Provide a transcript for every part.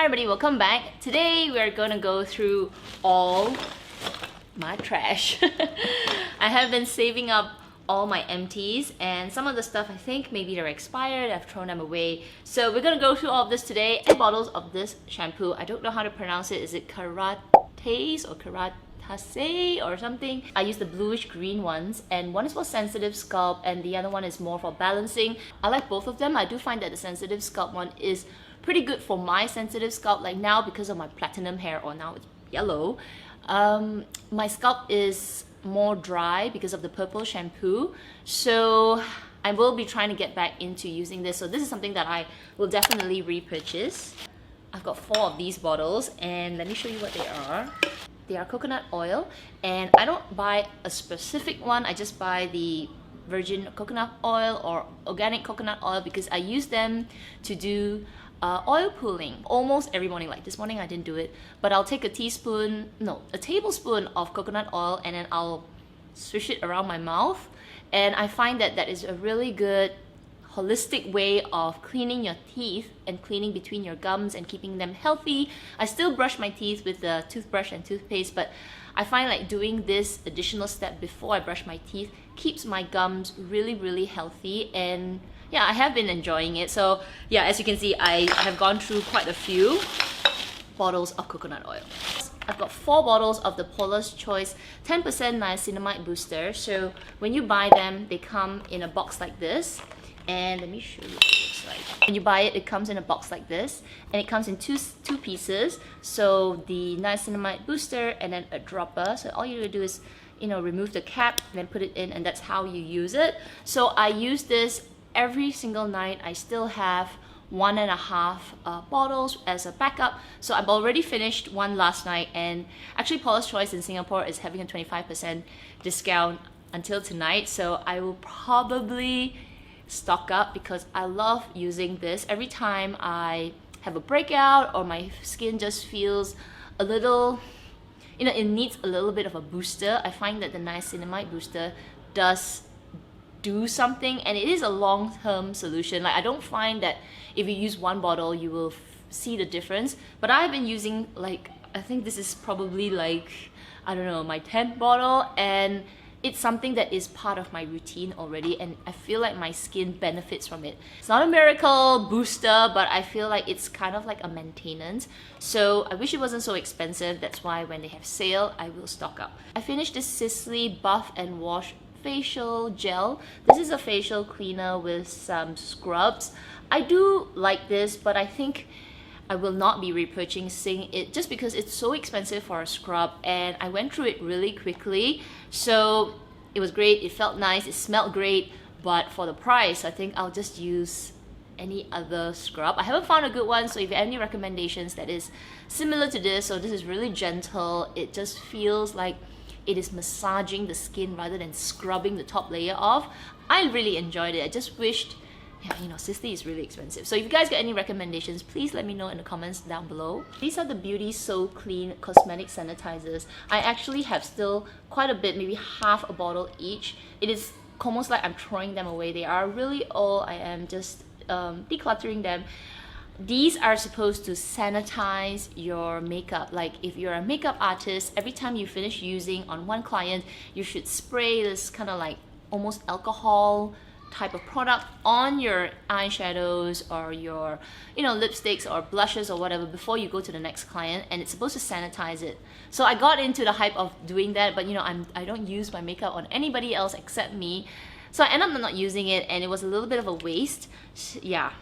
Hi everybody, welcome back. Today we're gonna go through all my trash. I have been saving up all my empties and some of the stuff I think maybe they're expired, I've thrown them away. So we're gonna go through all of this today. 8 bottles of this shampoo. I don't know how to pronounce it. Is it Karates or Karatase or something? I use the bluish green ones, and one is for sensitive scalp and the other one is more for balancing. I like both of them. I do find that the sensitive scalp one is pretty good for my sensitive scalp. Like now, because of my platinum hair, or now it's yellow, my scalp is more dry because of the purple shampoo. So I will be trying to get back into using this. So this is something that I will definitely repurchase. I've got 4 of these bottles and let me show you what they are. They are coconut oil, and I don't buy a specific one. I just buy the virgin coconut oil or organic coconut oil because I use them to do oil pulling almost every morning. Like this morning I didn't do it, but I'll take a tablespoon of coconut oil and then I'll swish it around my mouth, and I find that that is a really good holistic way of cleaning your teeth and cleaning between your gums and keeping them healthy. I still brush my teeth with the toothbrush and toothpaste, but I find like doing this additional step before I brush my teeth keeps my gums really healthy, and yeah, I have been enjoying it. So yeah, as you can see, I have gone through quite a few bottles of coconut oil. I've got 4 bottles of the Paula's Choice 10% niacinamide booster. So when you buy them, they come in a box like this. And let me show you what it looks like. When you buy it, it comes in a box like this, and it comes in two pieces. So the niacinamide booster and then a dropper. So all you do is, remove the cap and then put it in, and that's how you use it. So I use this every single night. I still have 1.5 bottles as a backup. So I've already finished one last night, and actually Paula's Choice in Singapore is having a 25% discount until tonight. So I will probably stock up because I love using this. Every time I have a breakout or my skin just feels a little, it needs a little bit of a booster, I find that the niacinamide booster does do something, and it is a long-term solution. Like I don't find that if you use one bottle you will see the difference, but I've been using, like, I think this is probably like, I don't know, my 10th bottle, and it's something that is part of my routine already, and I feel like my skin benefits from it. It's not a miracle booster, but I feel like it's kind of like a maintenance. So I wish it wasn't so expensive. That's why when they have sale, I will stock up. I finished this Sisley Buff and Wash facial gel. This is a facial cleaner with some scrubs. I do like this, but I think I will not be repurchasing it just because it's so expensive for a scrub, and I went through it really quickly. So it was great, it felt nice, it smelled great, but for the price, I think I'll just use any other scrub. I haven't found a good one, so if you have any recommendations that is similar to this, so this is really gentle, it just feels like it is massaging the skin rather than scrubbing the top layer off. I really enjoyed it. I just wished, Sisley is really expensive. So if you guys got any recommendations, please let me know in the comments down below. These are the Beauty So Clean cosmetic sanitizers. I actually have still quite a bit, maybe half a bottle each. It is almost like I'm throwing them away. They are really old. I am just decluttering them. These are supposed to sanitize your makeup. Like if you're a makeup artist, every time you finish using on one client, you should spray this kind of like almost alcohol type of product on your eyeshadows or your lipsticks or blushes or whatever before you go to the next client, and it's supposed to sanitize it. So I got into the hype of doing that, but I don't use my makeup on anybody else except me, so I end up not using it, and it was a little bit of a waste. Yeah,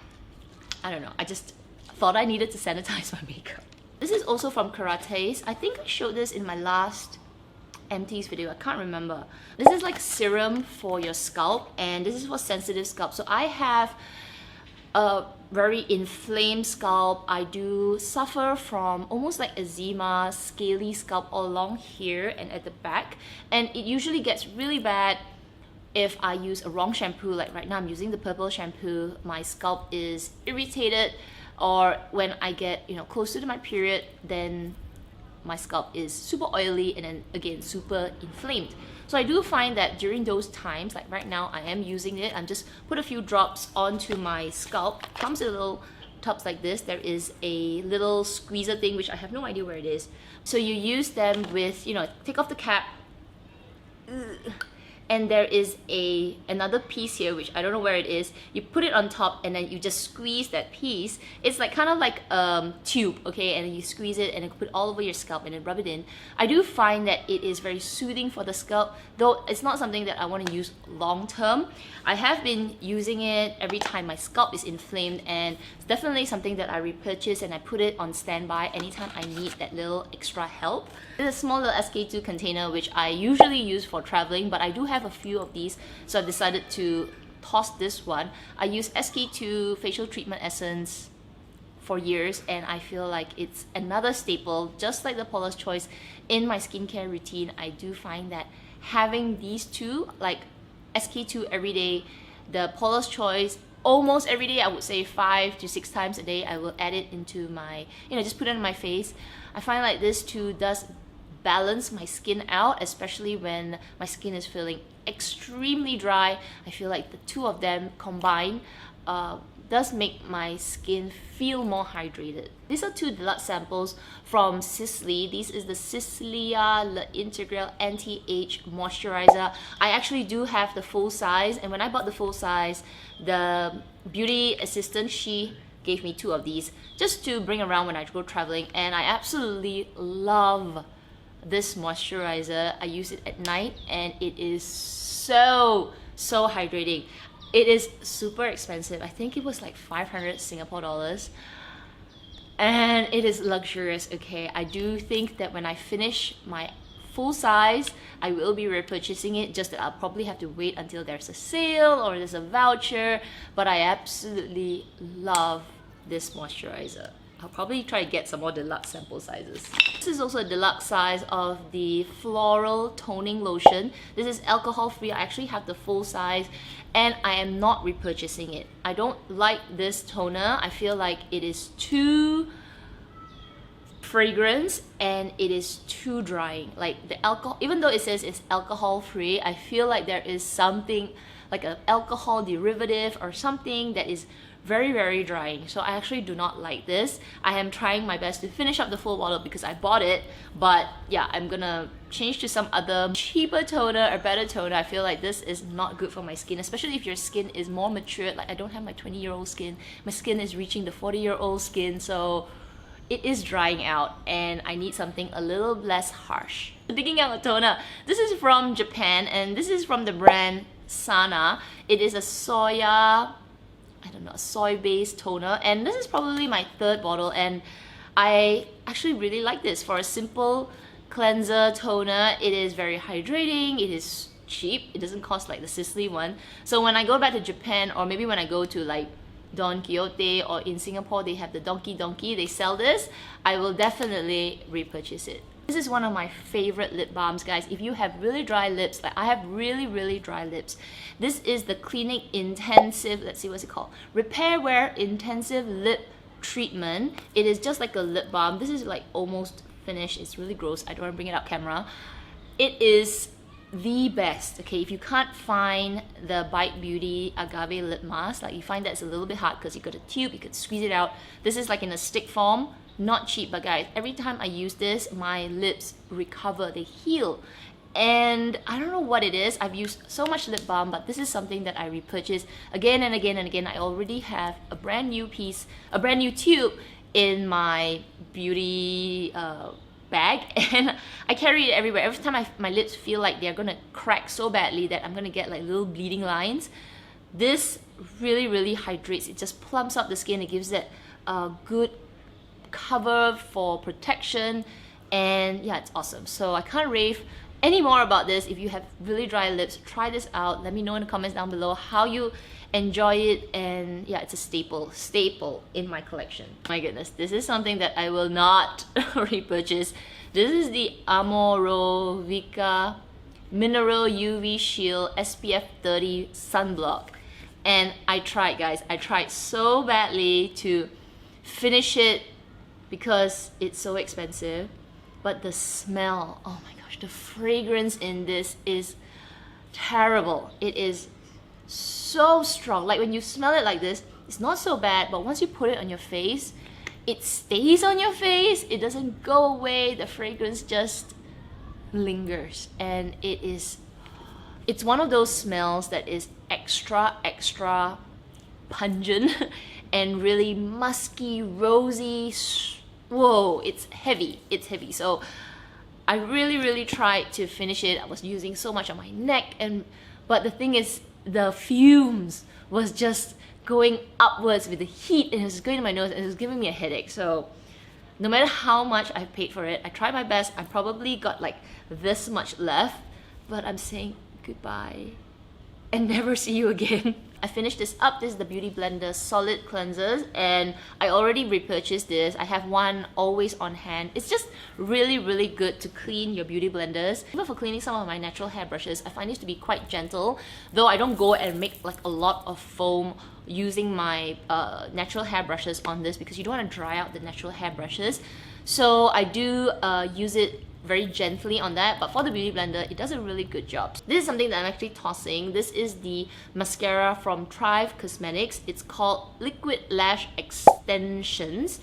I don't know, I just thought I needed to sanitize my makeup. This is also from Karates. I think I showed this in my last Empties video, I can't remember. This is like serum for your scalp, and this is for sensitive scalp. So I have a very inflamed scalp. I do suffer from almost like eczema, scaly scalp all along here and at the back, and it usually gets really bad if I use a wrong shampoo. Like right now I'm using the purple shampoo, my scalp is irritated, or when I get closer to my period, then my scalp is super oily and then again super inflamed. So I do find that during those times, like right now I am using it, I'm just put a few drops onto my scalp. It comes in a little tubs like this, there is a little squeezer thing, which I have no idea where it is. So you use them with, you know, take off the cap. And there is another piece here, which I don't know where it is. You put it on top and then you just squeeze that piece. It's like kind of like tube, okay? And then you squeeze it and then put it all over your scalp and then rub it in. I do find that it is very soothing for the scalp, though it's not something that I want to use long term. I have been using it every time my scalp is inflamed, and it's definitely something that I repurchase and I put it on standby anytime I need that little extra help. It's a small little SK2 container which I usually use for traveling, but I do have a few of these, so I've decided to toss this one. I use SK2 facial treatment essence for years, and I feel like it's another staple, just like the Paula's Choice, in my skincare routine. I do find that having these two, like SK2 every day, the Paula's Choice almost every day, I would say 5 to 6 times a day, I will add it into my, you know, just put it on my face. I find like this too does balance my skin out, especially when my skin is feeling extremely dry. I feel like the two of them combined does make my skin feel more hydrated. These are 2 deluxe samples from Sisley. This is the Sisley Le Integral Anti-Age Moisturizer. I actually do have the full size, and when I bought the full size, the beauty assistant, she gave me 2 of these just to bring around when I go traveling, and I absolutely love this moisturizer. I use it at night and it is so hydrating. It is super expensive. I think it was like 500 Singapore dollars, and it is luxurious. Okay, I do think that when I finish my full size, I will be repurchasing it, just that I'll probably have to wait until there's a sale or there's a voucher. But I absolutely love this moisturizer. I'll probably try to get some more deluxe sample sizes. This is also a deluxe size of the Floral Toning Lotion. This is alcohol free. I actually have the full size and I am not repurchasing it. I don't like this toner. I feel like it is too fragrance and it is too drying. Like the alcohol, even though it says it's alcohol free, I feel like there is something like an alcohol derivative or something that is very drying. So I actually do not like this. I am trying my best to finish up the full bottle because I bought it, but yeah, I'm gonna change to some other cheaper toner or better toner. I feel like this is not good for my skin, especially if your skin is more matured. Like I don't have my 20-year-old skin. My skin is reaching the 40-year-old skin, so it is drying out and I need something a little less harsh. Digging out a toner. This is from Japan and this is from the brand Sana. It is a soy-based toner, and this is probably my 3rd bottle, and I actually really like this. For a simple cleanser toner, it is very hydrating, it is cheap, it doesn't cost like the Sisley one. So when I go back to Japan, or maybe when I go to like Don Quixote, or in Singapore they have the Donkey, they sell this, I will definitely repurchase it. This is one of my favorite lip balms, guys. If you have really dry lips, like I have really dry lips, this is the Clinique Intensive, let's see what's it called, Repair Wear Intensive Lip Treatment. It is just like a lip balm. This is like almost finished. It's really gross. I don't want to bring it up camera. It is the best. Okay, if you can't find the Bite Beauty Agave Lip Mask, like you find that it's a little bit hard because you got a tube, you could squeeze it out. This is like in a stick form. Not cheap, but guys, every time I use this, my lips recover, they heal. And I don't know what it is. I've used so much lip balm, but this is something that I repurchase again and again and again. I already have a brand new tube in my beauty bag, and I carry it everywhere. Every time my lips feel like they're gonna crack so badly that I'm gonna get like little bleeding lines, this really hydrates. It just plumps up the skin. It gives that good cover for protection, and yeah, it's awesome. So I can't rave any more about this. If you have really dry lips, try this out. Let me know in the comments down below how you enjoy it, and yeah, it's a staple in my collection. My goodness, this is something that I will not repurchase. This is the Omoro Mineral UV Shield SPF 30 Sunblock, and I tried, guys. I tried so badly to finish it because it's so expensive, but the smell, oh my gosh, the fragrance in this is terrible. It is so strong. Like when you smell it like this, it's not so bad, but once you put it on your face, it stays on your face. It doesn't go away. The fragrance just lingers, and it's one of those smells that is extra pungent and really musky, rosy. Whoa, it's heavy. So I really tried to finish it. I was using so much on my neck, but the thing is, the fumes was just going upwards with the heat, and it was going to my nose, and it was giving me a headache. So no matter how much I paid for it, I tried my best. I probably got like this much left, but I'm saying goodbye and never see you again. I finished this up. This is the Beauty Blender Solid Cleansers, and I already repurchased this. I have one always on hand. It's just really good to clean your beauty blenders. Even for cleaning some of my natural hair brushes, I find this to be quite gentle, though I don't go and make like a lot of foam using my natural hair brushes on this, because you don't want to dry out the natural hair brushes. So I do use it very gently on that, but for the Beauty Blender, it does a really good job. This is something that I'm actually tossing. This is the mascara from Thrive Cosmetics. It's called Liquid Lash Extensions,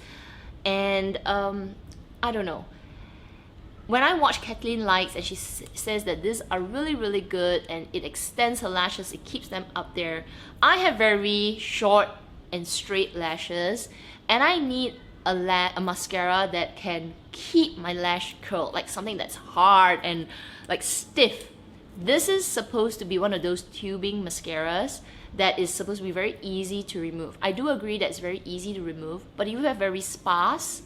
and I don't know. When I watch Kathleen Likes, and she says that these are really good and it extends her lashes, it keeps them up there. I have very short and straight lashes, and I need a mascara that can keep my lash curl, like something that's hard and like stiff. This is supposed to be one of those tubing mascaras that is supposed to be very easy to remove. I do agree that it's very easy to remove, but if you have very sparse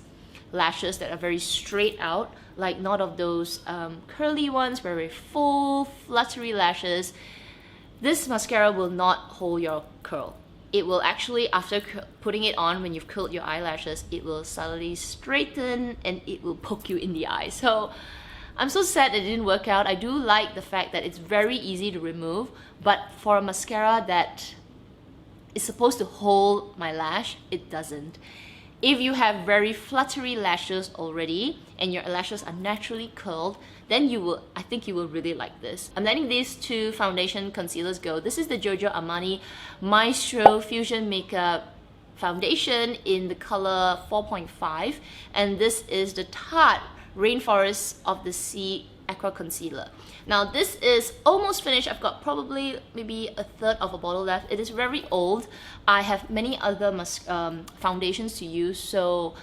lashes that are very straight out, like not of those curly ones, very full, fluttery lashes, this mascara will not hold your curl. It will actually, after putting it on, when you've curled your eyelashes, it will subtly straighten and it will poke you in the eye. So I'm so sad that it didn't work out. I do like the fact that it's very easy to remove, but for a mascara that is supposed to hold my lash, it doesn't. If you have very fluttery lashes already and your lashes are naturally curled, then I think you will really like this. I'm letting these two foundation concealers go. This is the Giorgio Armani Maestro Fusion Makeup Foundation in the color 4.5, and this is the Tarte Rainforest of the Sea Aqua Concealer. Now this is almost finished. I've got probably maybe a third of a bottle left. It is very old. I have many other foundations to use, so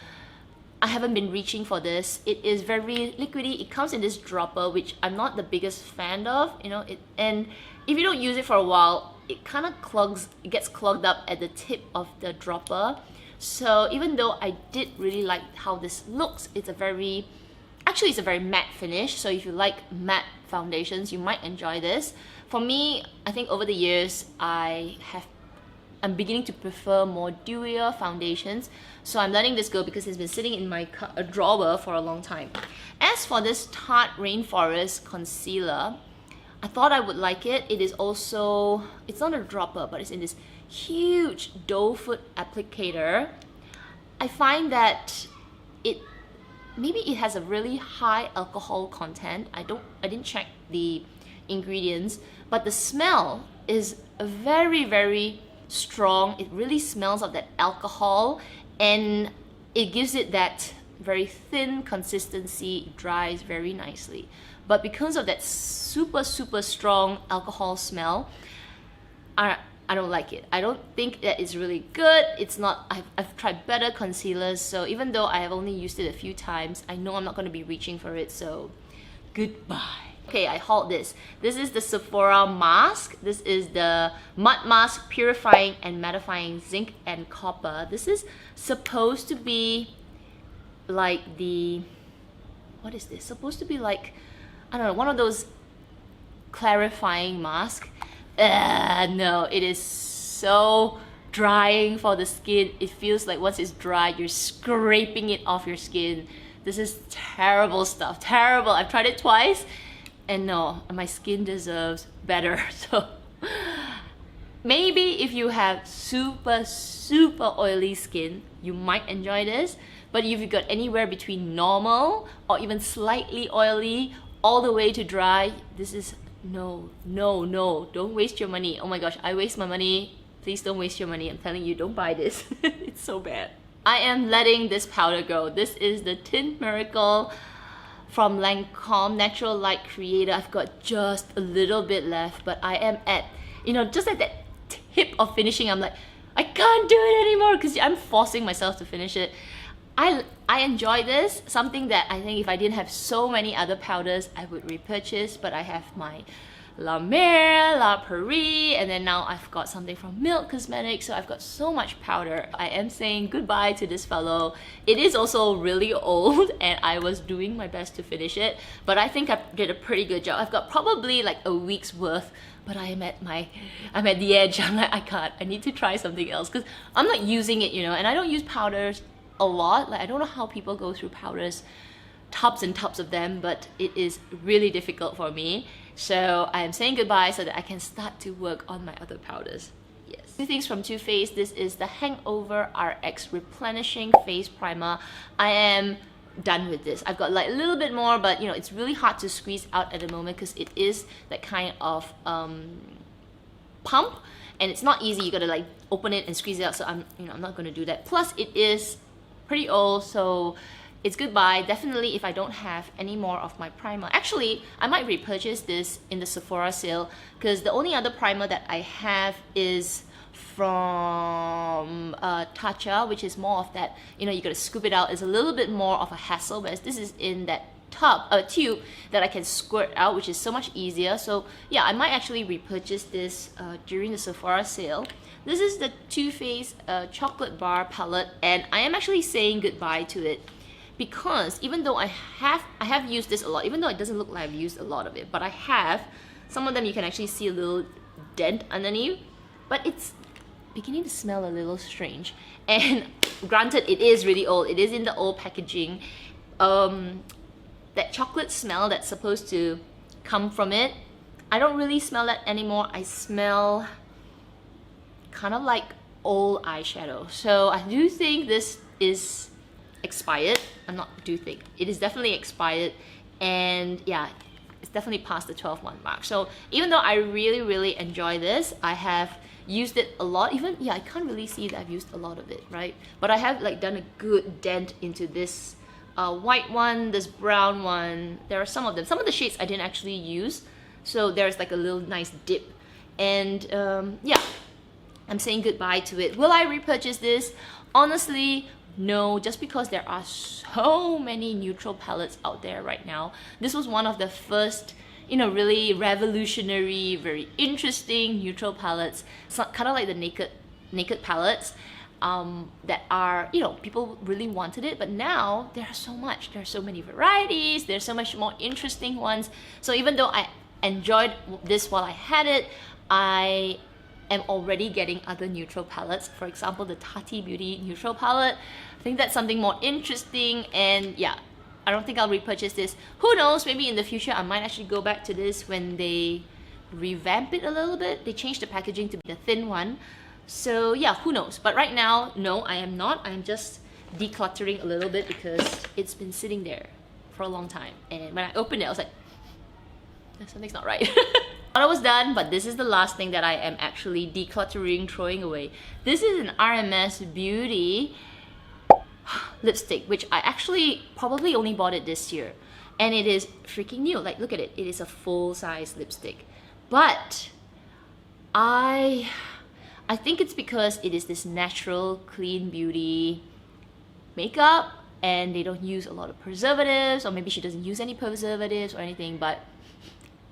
I haven't been reaching for this. It is very liquidy. It comes in this dropper, which I'm not the biggest fan of, you know. And if you don't use it for a while, it kind of gets clogged up at the tip of the dropper. So even though I did really like how this looks, it's a very matte finish. So if you like matte foundations, you might enjoy this. For me, I think over the years, I'm beginning to prefer more dewier foundations. So I'm letting this go because it's been sitting in my drawer for a long time. As for this Tarte Rainforest concealer, I thought I would like it. It is also, it's not a dropper, but it's in this huge doe foot applicator. I find that maybe it has a really high alcohol content. I didn't check the ingredients, but the smell is very strong. It really smells of that alcohol, and it gives it that very thin consistency. It dries very nicely, but because of that super strong alcohol smell, I don't like it. I don't think that it's really good. It's not, I've tried better concealers, so even though I have only used it a few times, I know I'm not going to be reaching for it, so goodbye. Okay, I hauled this. This is the Sephora mask. This is the Mud Mask Purifying and Mattifying Zinc and Copper. This is supposed to be like what is this? Supposed to be like, I don't know, one of those clarifying masks. No, it is so drying for the skin. It feels like once it's dry, you're scraping it off your skin. This is terrible stuff, terrible. I've tried it twice, and no, my skin deserves better. So maybe if you have super oily skin, you might enjoy this. But if you've got anywhere between normal or even slightly oily all the way to dry, this is no, don't waste your money. Oh my gosh, I waste my money Please don't waste your money. I'm telling you, don't buy this. It's so bad. I am letting this powder go. This is the Tint Miracle from Lancome Natural Light Creator. I've got just a little bit left, but I am at, you know, just at that tip of finishing. I'm like, I can't do it anymore because I'm forcing myself to finish it. I enjoy this, something that I think if I didn't have so many other powders, I would repurchase, but I have my La Mer, La Prairie, and then now I've got something from Milk Cosmetics, so I've got so much powder. I am saying goodbye to this fellow. It is also really old and I was doing my best to finish it, but I think I did a pretty good job. I've got probably like a week's worth, but I'm at the edge. I'm like, I can't, I need to try something else because I'm not using it, you know, and I don't use powders a lot. Like, I don't know how people go through powders, tubs and tubs of them, but it is really difficult for me. So I am saying goodbye so that I can start to work on my other powders. Yes. Two things from Too Faced. This is the Hangover RX Replenishing Face Primer. I am done with this. I've got like a little bit more, but you know, it's really hard to squeeze out at the moment because it is that kind of pump, and it's not easy. You gotta like open it and squeeze it out. So I'm not gonna do that. Plus, it is pretty old, so it's goodbye. Definitely if I don't have any more of my primer. Actually, I might repurchase this in the Sephora sale because the only other primer that I have is from Tarte, which is more of that, you know, you gotta scoop it out. It's a little bit more of a hassle, whereas this is in that tube that I can squirt out, which is so much easier. So yeah, I might actually repurchase this during the Sephora sale. This is the Too Faced Chocolate Bar Palette, and I am actually saying goodbye to it because even though I have used this a lot, even though it doesn't look like I've used a lot of it, but I have. Some of them you can actually see a little dent underneath, but it's beginning to smell a little strange. And granted, it is really old. It is in the old packaging. That chocolate smell that's supposed to come from it, I don't really smell that anymore. I smell kind of like old eyeshadow. So I do think this is expired. It is definitely expired, and yeah, it's definitely past the 12-month mark. So even though I really enjoy this, I have used it a lot. Even, yeah, I can't really see that I've used a lot of it, right? But I have like done a good dent into this white one, this brown one. There are some of them. Some of the shades I didn't actually use, so there's like a little nice dip. And yeah, I'm saying goodbye to it. Will I repurchase this? Honestly, no, just because there are so many neutral palettes out there right now. This was one of the first, you know, really revolutionary, very interesting neutral palettes. It's kind of like the naked palettes that are, you know, people really wanted it, but now there are so much. There are so many varieties. There's so much more interesting ones. So even though I enjoyed this while I had it, I am already getting other neutral palettes. For example, the Tarte Beauty neutral palette. I think that's something more interesting, and yeah, I don't think I'll repurchase this. Who knows, maybe in the future I might actually go back to this when they revamp it a little bit. They changed the packaging to be the thin one. So yeah, who knows? But right now, no, I am not. I'm just decluttering a little bit because it's been sitting there for a long time. And when I opened it, I was like, something's not right. I was done, but this is the last thing that I am actually decluttering, throwing away. This is an RMS Beauty lipstick, which I actually probably only bought it this year. And it is freaking new. Like, look at it. It is a full-size lipstick. But I think it's because it is this natural, clean beauty makeup, and they don't use a lot of preservatives, or maybe she doesn't use any preservatives or anything, but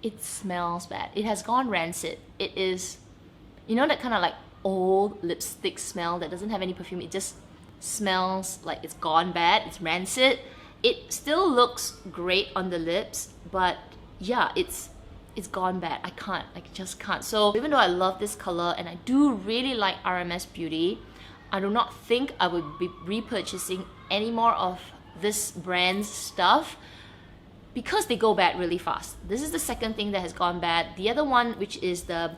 it smells bad. It has gone rancid. It is, you know, that kind of like old lipstick smell that doesn't have any perfume. It just smells like it's gone bad. It's rancid. It still looks great on the lips, but yeah, it's gone bad. I just can't. So even though I love this color and I do really like RMS Beauty, I do not think I would be repurchasing any more of this brand's stuff because they go bad really fast. This is the second thing that has gone bad. The other one, which is the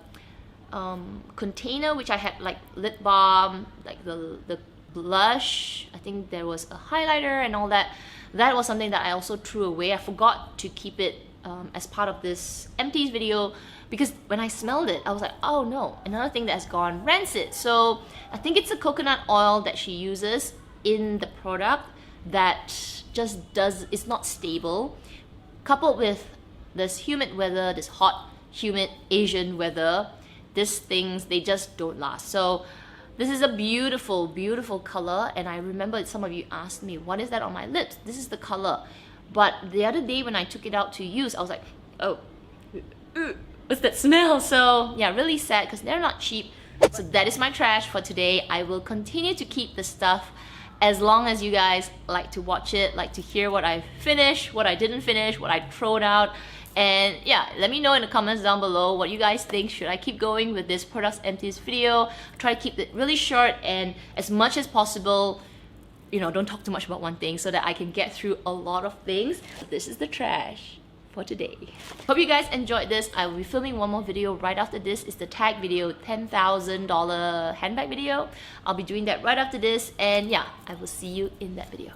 container, which I had like lip balm, like the blush, I think there was a highlighter and all that. That was something that I also threw away. I forgot to keep it as part of this empties video, because when I smelled it, I was like, oh no, another thing that has gone rancid. So I think it's a coconut oil that she uses in the product that just does, it's not stable. Coupled with this humid weather, this hot, humid Asian weather, these things, they just don't last. So this is a beautiful, beautiful color, and I remember some of you asked me, what is that on my lips? This is the color. But the other day when I took it out to use, I was like, oh, what's that smell? So yeah, really sad because they're not cheap. So that is my trash for today. I will continue to keep the stuff as long as you guys like to watch it, like to hear what I finished, what I didn't finish, what I thrown out. And yeah, let me know in the comments down below what you guys think. Should I keep going with this products empties video? Try to keep it really short and as much as possible, you know, don't talk too much about one thing so that I can get through a lot of things. This is the trash for today. Hope you guys enjoyed this. I will be filming one more video right after this. It's the tag video, $10,000 handbag video. I'll be doing that right after this, and yeah, I will see you in that video.